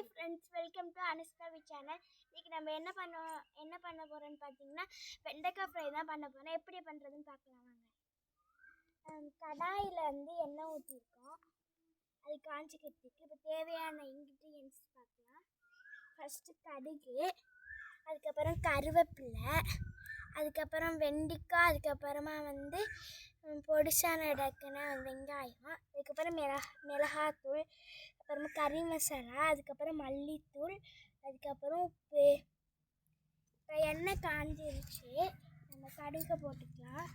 Hi friends, welcome to அனுஷ்காவி channel. இன்றைக்கி நம்ம என்ன பண்ண போகிறோன்னு பார்த்தீங்கன்னா வெண்டைக்காய் ஃப்ரை தான் பண்ண போகிறோம். எப்படி பண்ணுறதுன்னு பார்க்கலாம் வாங்க. கடாயில் எண்ணெய் ஊற்றிருக்கோம். அது காஞ்சிக்கிறதுக்கு இப்போ தேவையான இன்க்ரீடியன்ஸ் பார்க்கலாம். ஃபஸ்ட்டு கடுகு, அதுக்கப்புறம் கருவேப்பிலை, அதுக்கப்புறம் வெண்டைக்காய், அதுக்கப்புறமா பொடிசான டக்குன வெங்காயம், அதுக்கப்புறம் மிளகாத்தூள், அப்புறமா கறி மசாலா, அதுக்கப்புறம் மல்லித்தூள், அதுக்கப்புறம் உப்பு. இப்போ எண்ணெய் காஞ்சிருச்சு, நம்ம கடுகை போட்டுக்கலாம்.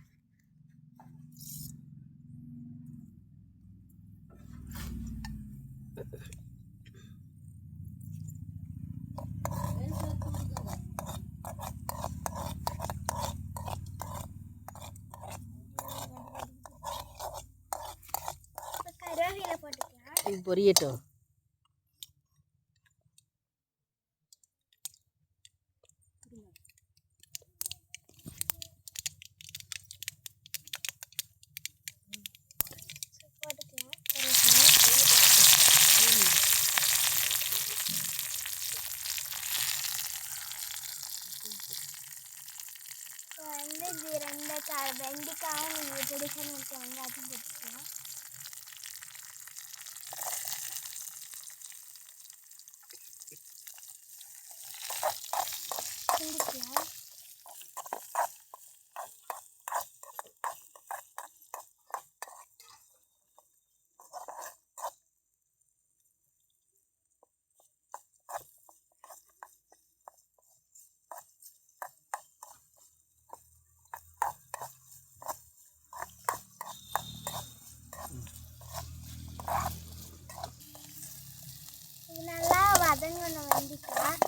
கருவேப்பிலை போட்டுக்கலாம். பொரியட்டும். இது வெண்டைக்காயும் நீங்கள் பிடிக்கணும் இருக்காங்க, அது போட்டுக்கலாம். கிண்டிக்கலாம். நல்லா வதங்கணும் வெண்டைக்காய்.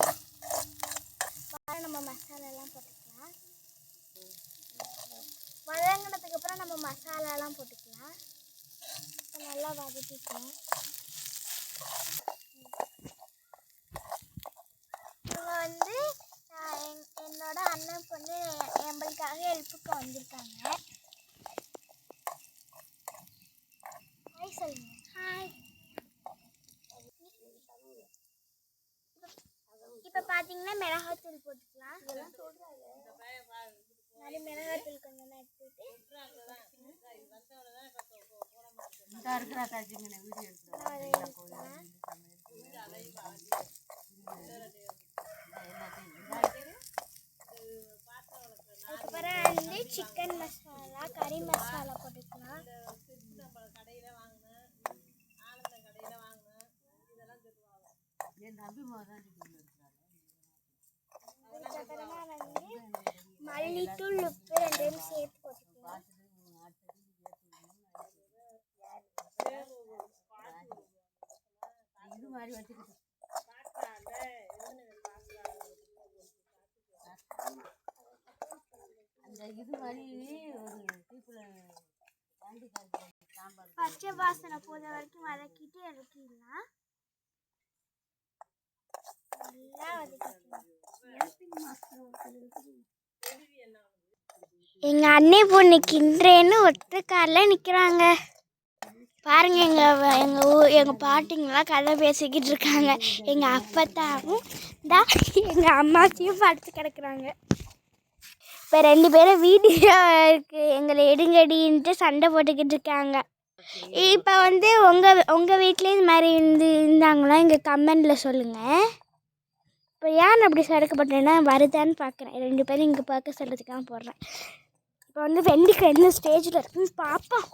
நம்ம மசாலாலாம் போட்டுக்கலாம். வதங்கினதுக்கப்புறம் நம்ம மசாலாலாம் போட்டுக்கலாம். நல்லா வதக்கிக்கலாம். இவங்க என்னோட அண்ணன் பொண்ணு எங்களுக்காக ஹெல்ப்புக்கு வந்திருக்காங்க. ஹாய் சொல்லுங்க. ஹாய். இப்போ பார்த்தீங்கன்னா மிளகாத்தூள் போட்டுக்கலாம். மிளகாத்தூள் கொஞ்சம் எடுத்துட்டு அதுக்கப்புறம் சிக்கன் மசாலா, கறி மசாலா போட்டுக்கலாம். அதுக்கப்புறமா மல்லித்தூள், உப்பு ரெண்டையும் சேர்த்து போட்டுக்கலாம். பச்சை வாசனை போத வரைக்கும் வதக்கிட்டு இறக்கிடலாம். எங்க அண்ணே பொண்ணு கிண்டுறேன்னு ஒற்றை காலில் நிற்கிறாங்க பாருங்க. எங்க பாட்டிங்கெல்லாம் கதை பேசிக்கிட்டு இருக்காங்க. எங்க அப்பத்தாவும் எங்க அம்மாச்சியும் படுத்து கிடக்குறாங்க. இப்போ 2 பேரும் வீடியோ இருக்கு எங்களை எடுங்கடின்ட்டு சண்டை போட்டுக்கிட்டு இருக்காங்க. இப்போ உங்கள் வீட்லேயும் இது மாதிரி இருந்தாங்களா இங்கே கமெண்டில் சொல்லுங்கள். இப்போ ஏன் அப்படி சறுக்கப்பட்டேன்னா வருதான்னு பார்க்குறேன். 2 பேரும் இங்கே பார்க்க சொல்கிறதுக்காக போடுறேன். இப்போ வெண்டைக்காய் என்ன ஸ்டேஜில் இருக்குன்னு பார்ப்போம்.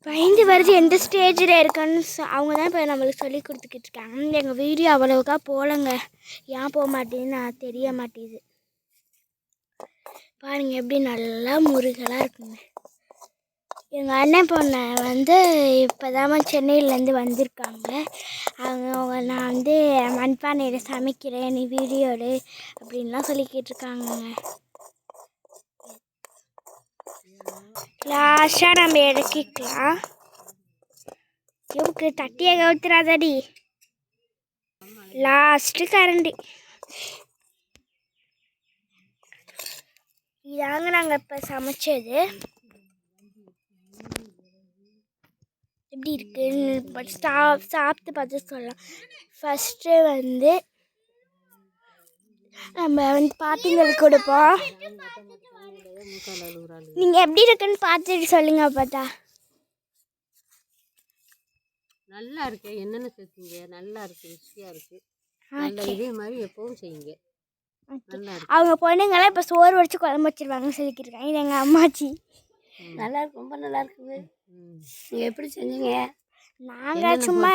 பயந்து வருது எந்த ஸ்டேஜில் இருக்குன்னு அவங்க தான் இப்போ நம்மளுக்கு சொல்லி கொடுத்துக்கிட்டு இருக்காங்க. எங்கள் வீடியோ அவ்வளவுக்கா போகலங்க. ஏன் போக மாட்டேன்னு நான் தெரிய மாட்டேது. பாருங்கள் எப்படி நல்லா முருகலாக இருக்குங்க. எங்கள் அண்ணன் பொண்ணை இப்போ தான் சென்னையிலேருந்து வந்திருக்காங்க. அவங்க நான் மண்பானையில் சமைக்கிறேன், நீ வீடியோடு அப்படின்லாம் சொல்லிக்கிட்டு இருக்காங்கங்க. லாஸ்ட்டாக நம்ம இறக்கிக்கலாம். இவருக்கு தட்டியை கவுத்துறாதடி. லாஸ்ட்டு கரண்டி இதாங்க நாங்கள் இப்போ சமைச்சது. எப்படி இருக்குன்னு சாப்பிட்டு பார்த்து சொல்லலாம். ஃபஸ்ட்டு வந்து நம்ம வந்து பாட்டிங்களுக்கு கொடுப்போம். நீங்கள் எப்படி இருக்குன்னு பார்த்துட்டு சொல்லுங்க பார்த்தா. நல்லா இருக்கு. என்னென்ன சேர்த்தீங்க? நல்லா இருக்கு, ருசியாக இருக்கு. நல்லா இதே மாதிரி எப்பவும் செய்யுங்க. நல்லா இருக்கு. அவங்க பொண்ணுங்களாம் இப்போ சோறு வச்சு குழம்பு வச்சிருவாங்கன்னு சொல்லிக்கிருக்காங்க. இது எங்கள் அம்மாச்சி. நல்லா இருக்கு, ரொம்ப நல்லா இருக்குது. நீங்கள் எப்படி செஞ்சீங்க? நாங்கள் சும்மா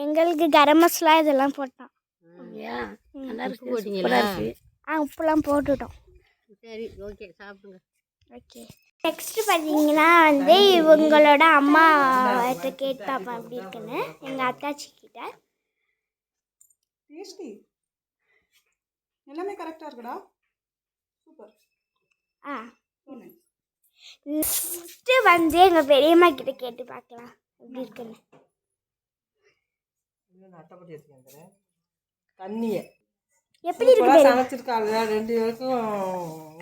எங்களுக்கு கரம் மசாலா இதெல்லாம் போட்டோம். நல்லா இருக்கு. போட்டிங்களா? உப்புலாம் போட்டுட்டோம். சரி, ஓகே, சாப்பிடுங்க. ஓகே. நெக்ஸ்ட்டு பார்த்தீங்கன்னா வந்து இவங்களோட அம்மா கேட்டு பாப்பா அப்படி இருக்குன்னு எங்கள் அத்தாச்சி கிட்ட. டேஸ்டி எல்லாமே கரெக்டாக இருக்குடா. சூப்பர். நெக்ஸ்ட்டு வந்து எங்கள் பெரியம்மா கிட்ட கேட்டு பார்க்கலாம் எப்படி இருக்குன்னு. தண்ணியை எப்படி இருக்கு சமைச்சிருக்காங்க. 2 பேருக்கும்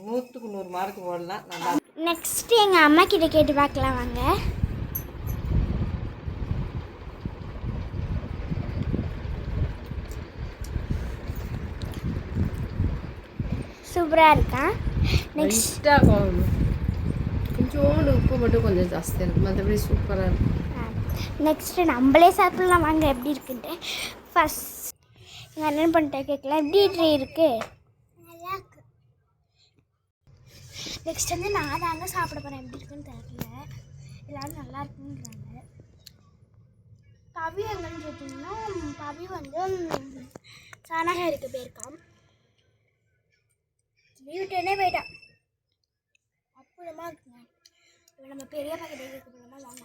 100க்கு 100 மார்க் போடலாம். நல்லா. நெக்ஸ்ட்டு எங்கள் அம்மா கிட்ட கேட்டு பார்க்கலாம் வாங்க. சூப்பராக இருக்கா? நெக்ஸ்ட்டாக கொஞ்சோண்டு உப்பு மட்டும் கொஞ்சம் ஜாஸ்தியாக இருக்குது, மற்றபடி சூப்பராக இருக்குது. நெக்ஸ்ட்டு நம்மளே சாப்பிட்லாம் வாங்க எப்படி இருக்குன்ட்டு. ஃபஸ்ட் எங்கள் அண்ணன் பண்ணிட்ட கேட்கலாம் எப்படி இருக்குது. நல்லா இருக்கு. நெக்ஸ்ட் வந்து நான் தாங்க சாப்பிட போகிறேன். எப்படி இருக்குன்னு தெரியல, எல்லோரும் நல்லா இருக்குன்றாங்க. பவி எங்கன்னு கேட்டிங்கன்னா பவி வந்து சனகருக்கு போயிருக்கான். வீட்டுனே போயிட்டான். அப்புறமா இருக்குங்க. இப்போ நம்ம பெரிய பாக்கெட் கேட்க போகிறோமா வாங்க.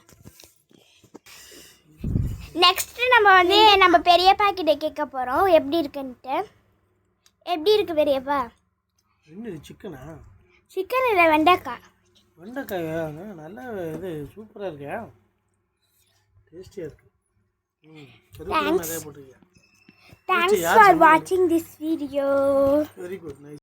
நெக்ஸ்ட்டு நம்ம வந்து நம்ம பெரிய பாக்கெட்டை கேட்க போகிறோம் எப்படி இருக்குன்ட்டு. எப்படி இருக்குது பெரியப்பா? சிக்கனா? சிக்கன் இல்லை, வெண்டைக்காய். வெண்டைக்காயா? நல்லா இது சூப்பராக இருக்கா, டேஸ்டியாக இருக்குது. Thanks for watching this video. Very good, nice.